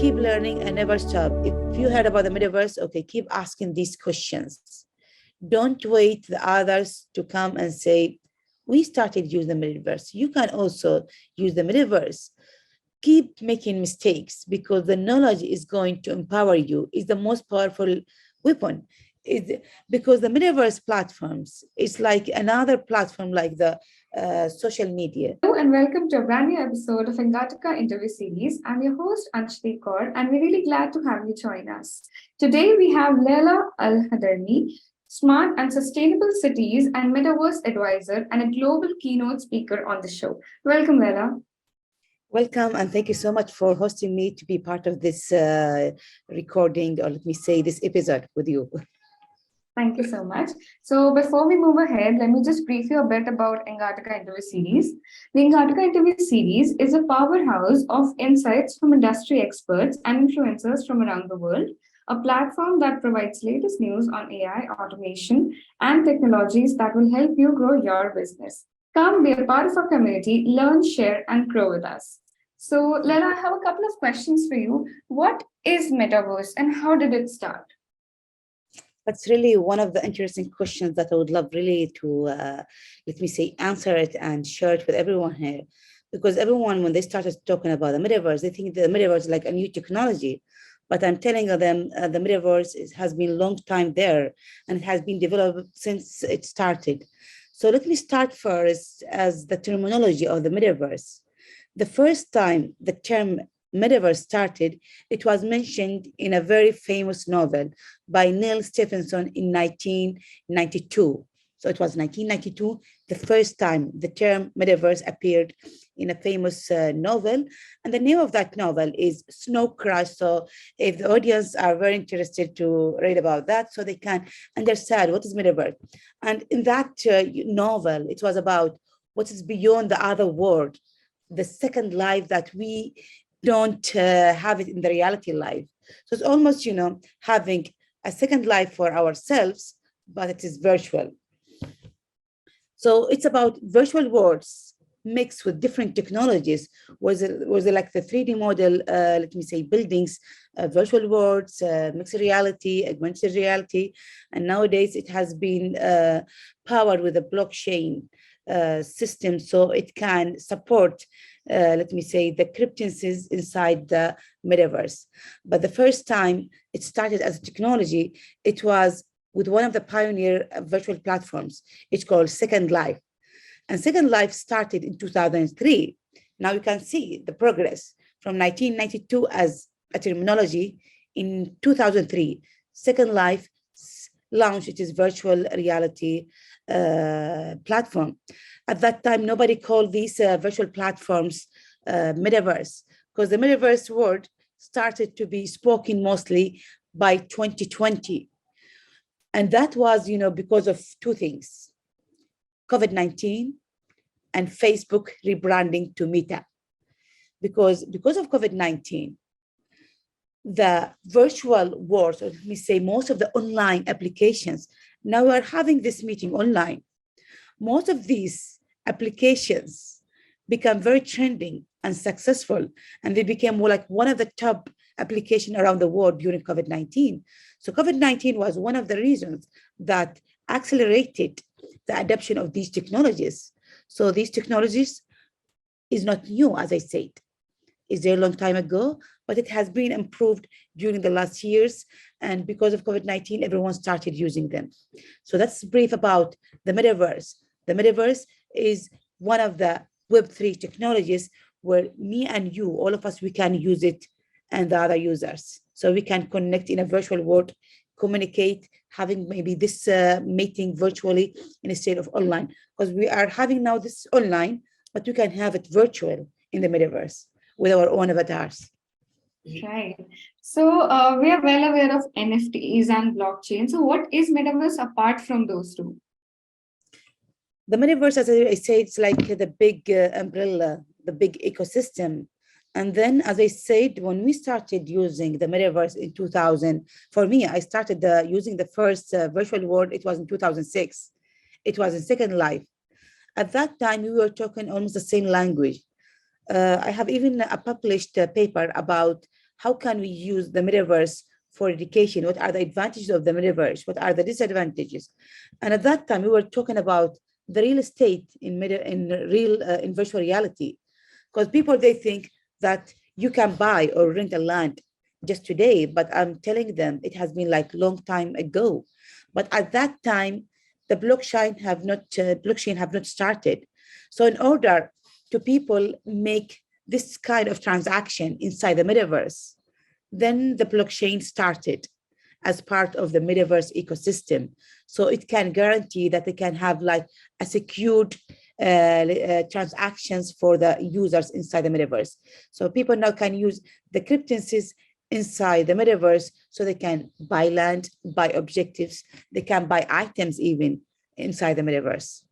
keep learning and never stop. If you heard about the metaverse, okay, keep asking these questions. Don't wait the others to come and say, we started using the metaverse. You can also use the metaverse. Keep making mistakes because the knowledge is going to empower you. It's the most powerful weapon. Because the metaverse platforms is like another platform like the social media. Hello and welcome to a brand new episode of Engatica interview series. I'm your host Anshli Kaur and we're really glad to have you join us. Today we have Laila AL Hadhrami, Smart and Sustainable Cities and Metaverse Advisor and a global keynote speaker on the show. Welcome, Laila. Welcome, and thank you so much for hosting me to be part of this recording, or let me say, this episode with you. Thank you so much. So before we move ahead, let me just brief you a bit about Engatica Interview Series. The Engatica Interview Series is a powerhouse of insights from industry experts and influencers from around the world, a platform that provides latest news on AI, automation, and technologies that will help you grow your business. Come be a part of our community, learn, share, and grow with us. So, Lela, I have a couple of questions for you. What is Metaverse and how did it start? That's really one of the interesting questions that I would love really to, let me say, answer it and share it with everyone here. Because everyone, when they started talking about the metaverse, they think the metaverse is like a new technology. But I'm telling them the metaverse has been a long time there and it has been developed since it started. So let me start first as the terminology of the metaverse. The first time the term metaverse started, it was mentioned in a very famous novel by Neil Stephenson in 1992. So it was 1992, the first time the term metaverse appeared in a famous novel. And the name of that novel is Snow Crash. So if the audience are very interested to read about that, so they can understand what is metaverse. And in that novel, it was about what is beyond the other world, the second life that we don't have it in the reality life. So it's almost, having a second life for ourselves, but it is virtual. So it's about virtual worlds mixed with different technologies. Was it like the 3D model, let me say, buildings, virtual worlds, mixed reality, augmented reality. And nowadays it has been powered with a blockchain system, so it can support, let me say, the cryptocurrencies inside the metaverse. But the first time it started as a technology, it was with one of the pioneer virtual platforms. It's called Second Life. And Second Life started in 2003. Now you can see the progress from 1992 as a terminology. In 2003, Second Life launched its virtual reality platform. At that time, nobody called these virtual platforms metaverse, because the metaverse word started to be spoken mostly by 2020. And that was, because of two things: COVID-19 and Facebook rebranding to Meta. Because of COVID-19, the virtual world, or let me say, most of the online applications, now we're having this meeting online. Most of these applications become very trending and successful, and they became more like one of the top applications around the world during COVID-19. So COVID-19 was one of the reasons that accelerated the adoption of these technologies. So these technologies is not new, as I said. It's there a long time ago, but it has been improved during the last years. And because of COVID-19, everyone started using them. So that's brief about the metaverse. The metaverse is one of the Web3 technologies where me and you, all of us, we can use it, and the other users. So we can connect in a virtual world, communicate, having maybe this meeting virtually instead of online. Because we are having now this online, but we can have it virtual in the metaverse with our own avatars. Right. So we are well aware of NFTs and blockchain. So what is metaverse apart from those two? The metaverse, as I say, it's like the big umbrella, the big ecosystem. And then, as I said, when we started using the metaverse in 2000, for me, I started using the first virtual world, it was in 2006. It was in Second Life. At that time, we were talking almost the same language. I have even published a paper about how can we use the metaverse for education? What are the advantages of the metaverse? What are the disadvantages? And at that time, we were talking about the real estate in virtual reality, because people, they think that you can buy or rent a land just today, but I'm telling them it has been like long time ago. But at that time, the blockchain have not started. So in order to people make this kind of transaction inside the metaverse, then the blockchain started as part of the metaverse ecosystem. So it can guarantee that they can have like a secured transactions for the users inside the metaverse. So people now can use the cryptocurrencies inside the metaverse, so they can buy land, buy objectives, they can buy items even inside the metaverse.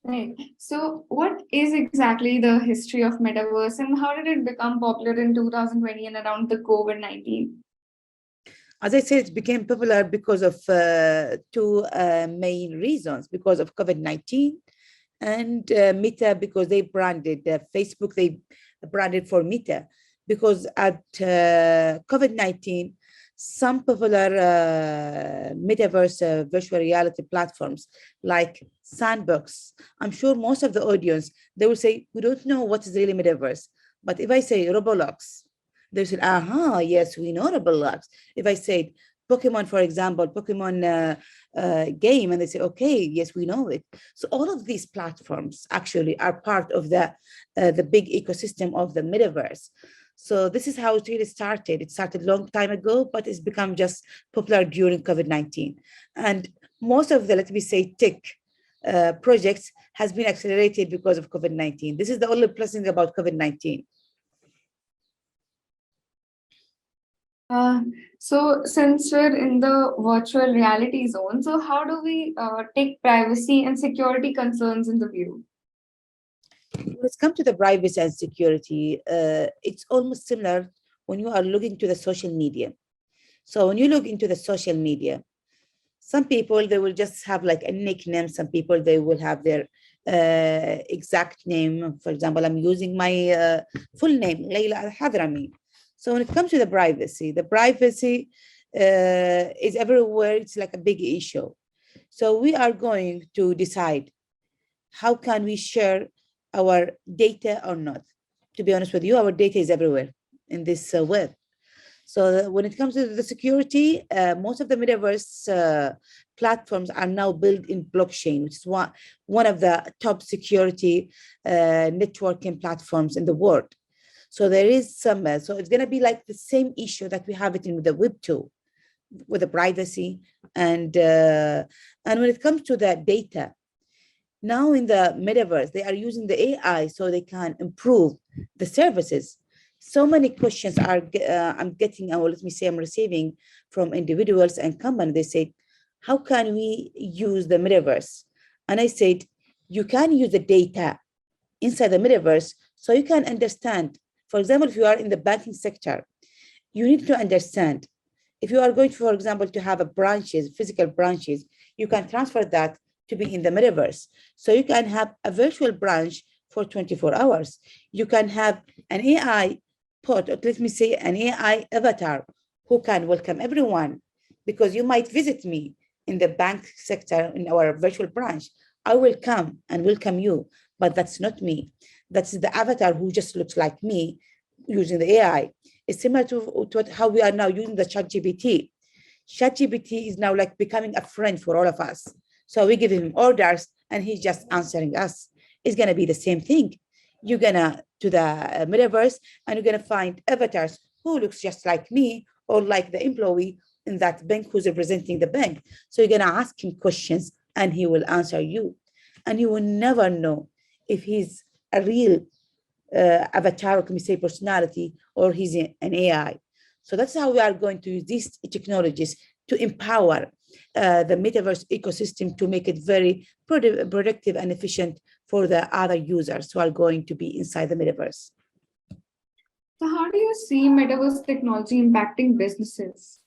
Right. So, what is exactly the history of metaverse and how did it become popular in 2020 and around the COVID-19? As I said, it became popular because of two main reasons: because of COVID-19 and Meta, because they branded Facebook, they branded for Meta. Because at COVID-19, some popular metaverse virtual reality platforms like Sandbox, I'm sure most of the audience, they will say, we don't know what is really metaverse. But if I say Roblox, they said, aha, yes, we know Roblox. If I say Pokemon, for example, Pokemon game, and they say, okay, yes, we know it. So all of these platforms actually are part of the big ecosystem of the metaverse. So this is how it really started. It started a long time ago, but it's become just popular during COVID-19. And most of the, let me say, tech projects has been accelerated because of COVID-19. This is the only blessing about COVID-19. So, since we're in the virtual reality zone, so how do we take privacy and security concerns in the view? When it comes to the privacy and security, it's almost similar when you are looking to the social media. So when you look into the social media, some people, they will just have like a nickname. Some people, they will have their exact name. For example, I'm using my full name, Laila Al Hadhrami. So when it comes to the privacy is everywhere. It's like a big issue. So we are going to decide how can we share our data or not. To be honest with you, our data is everywhere in this web. So when it comes to the security, most of the metaverse platforms are now built in blockchain, which is one of the top security networking platforms in the world. So there is some, so it's going to be like the same issue that we have it in the Web 2 with the privacy. And when it comes to the data, now in the metaverse, they are using the AI so they can improve the services. So many questions are I'm getting, or let me say I'm receiving from individuals and companies. They say, how can we use the metaverse? And I said, you can use the data inside the metaverse so you can understand. For example, if you are in the banking sector, you need to understand. If you are going, for example, to have a branches, physical branches, you can transfer that to be in the metaverse. So you can have a virtual branch for 24 hours. You can have an AI pod, or let me say an AI avatar who can welcome everyone, because you might visit me in the bank sector in our virtual branch. I will come and welcome you, but that's not me. That's the avatar who just looks like me using the AI. It's similar to how we are now using the ChatGPT. ChatGPT is now like becoming a friend for all of us. So we give him orders and he's just answering us. It's going to be the same thing. You're going to the metaverse and you're going to find avatars who looks just like me or like the employee in that bank who's representing the bank. So you're going to ask him questions and he will answer you. And you will never know if he's a real avatar, or can we say personality, or he's an AI. So that's how we are going to use these technologies to empower the metaverse ecosystem to make it very productive and efficient for the other users who are going to be inside the metaverse. So, how do you see metaverse technology impacting businesses?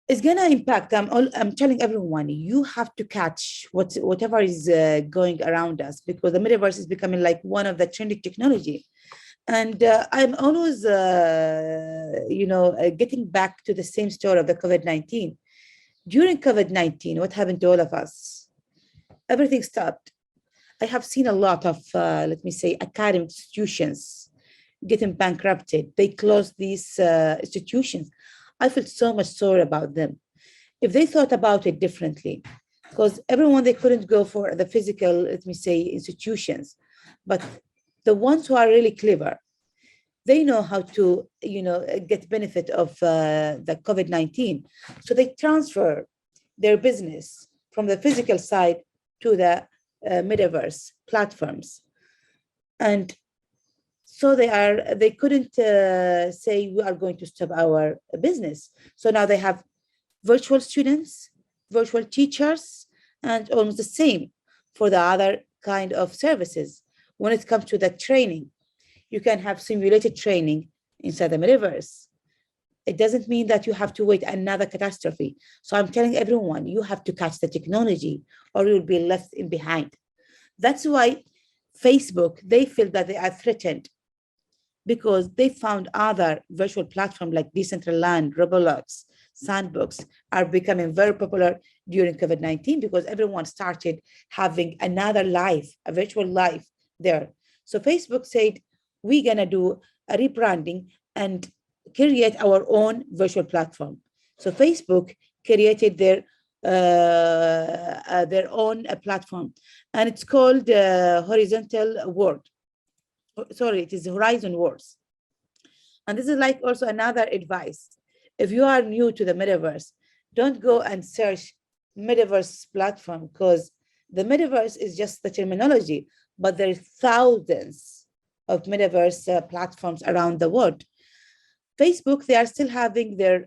It's gonna impact. I'm telling everyone, you have to catch whatever is going around us, because the metaverse is becoming like one of the trending technology. And I'm always, getting back to the same story of the COVID-19. During COVID-19, what happened to all of us? Everything stopped. I have seen a lot of, let me say, academic institutions getting bankrupted. They closed these institutions. I feel so much sorry about them. If they thought about it differently, because everyone, they couldn't go for the physical, let me say, institutions, but the ones who are really clever, they know how to, get benefit of the COVID-19. So they transfer their business from the physical side to the metaverse platforms. And so they couldn't say we are going to stop our business. So now they have virtual students, virtual teachers, and almost the same for the other kind of services. When it comes to the training, you can have simulated training inside the metaverse. It doesn't mean that you have to wait another catastrophe. So I'm telling everyone, you have to catch the technology or you'll be left in behind. That's why Facebook, they feel that they are threatened, because they found other virtual platforms like Decentraland, Roblox, Sandbox are becoming very popular during COVID-19, because everyone started having another life, a virtual life there. So Facebook said, we're going to do a rebranding and create our own virtual platform. So Facebook created their own platform, and it's called Horizontal World. Sorry, it is Horizon Wars. And this is like also another advice. If you are new to the metaverse, don't go and search metaverse platform, because the metaverse is just the terminology, but there are thousands of metaverse platforms around the world. Facebook, they are still having their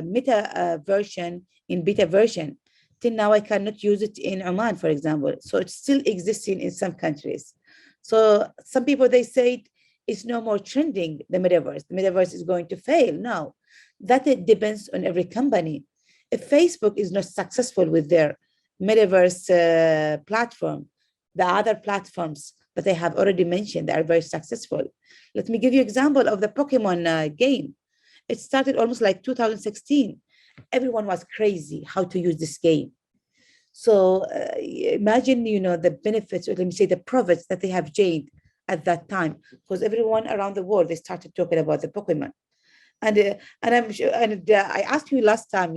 meta version in beta version. Till now, I cannot use it in Oman, for example. So it's still existing in some countries. So some people, they say it's no more trending, the metaverse. The metaverse is going to fail. No, that it depends on every company. If Facebook is not successful with their metaverse platform, the other platforms that I have already mentioned, they are very successful. Let me give you an example of the Pokemon game. It started almost like 2016. Everyone was crazy how to use this game. So imagine, the benefits, or let me say the profits that they have gained at that time, because everyone around the world, they started talking about the Pokemon. And I'm sure, and I asked you last time,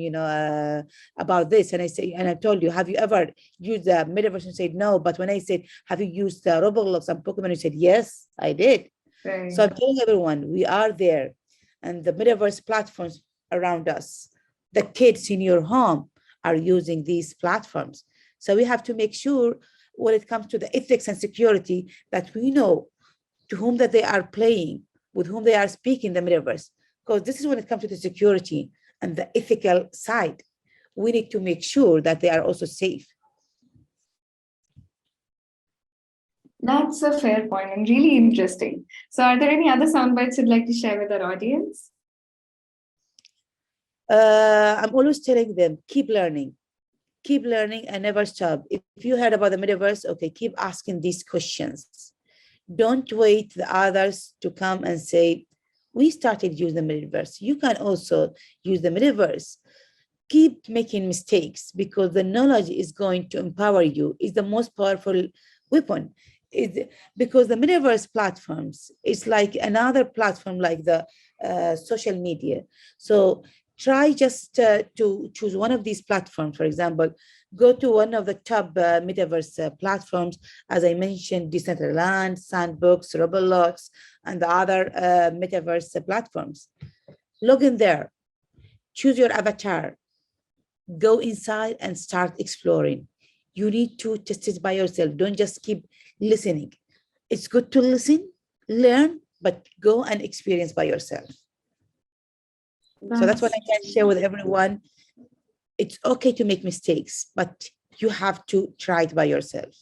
about this, and I told you, have you ever used the metaverse? And said no. But when I said, have you used Roblox and Pokemon? You said yes, I did. So Right. I'm telling everyone, we are there, and the metaverse platforms around us, the kids in your home are using these platforms. So we have to make sure, when it comes to the ethics and security, that we know to whom that they are playing, with whom they are speaking the metaverse. Because this is when it comes to the security and the ethical side. We need to make sure that they are also safe. That's a fair point and really interesting. So, are there any other sound bites you'd like to share with our audience? I'm always telling them, keep learning and never stop. If you heard about the metaverse, okay, keep asking these questions. Don't wait the others to come and say, we started using the metaverse. You can also use the metaverse. Keep making mistakes, because the knowledge is going to empower you. It's the most powerful weapon. Because the metaverse platforms is like another platform, like the social media. So try just to choose one of these platforms. For example, go to one of the top metaverse platforms, as I mentioned, Decentraland, Sandbox, Roblox, and the other metaverse platforms. Log in there, choose your avatar, go inside and start exploring. You need to test it by yourself. Don't just keep listening. It's good to listen, learn, but go and experience by yourself. So that's what That's I can share with everyone. It's okay to make mistakes, but you have to try it by yourself.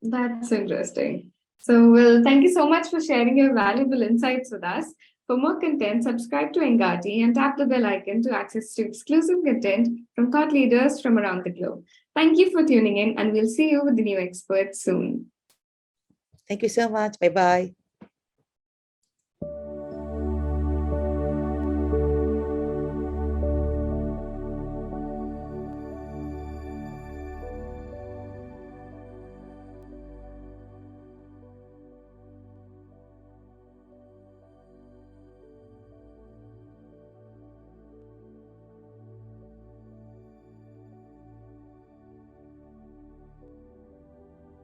that's interesting. So, well, thank you so much for sharing your valuable insights with us. For more content, subscribe to Engati and tap the bell icon to access to exclusive content from thought leaders from around the globe. Thank you for tuning in, and we'll see you with the new experts soon. Thank you so much. Bye bye.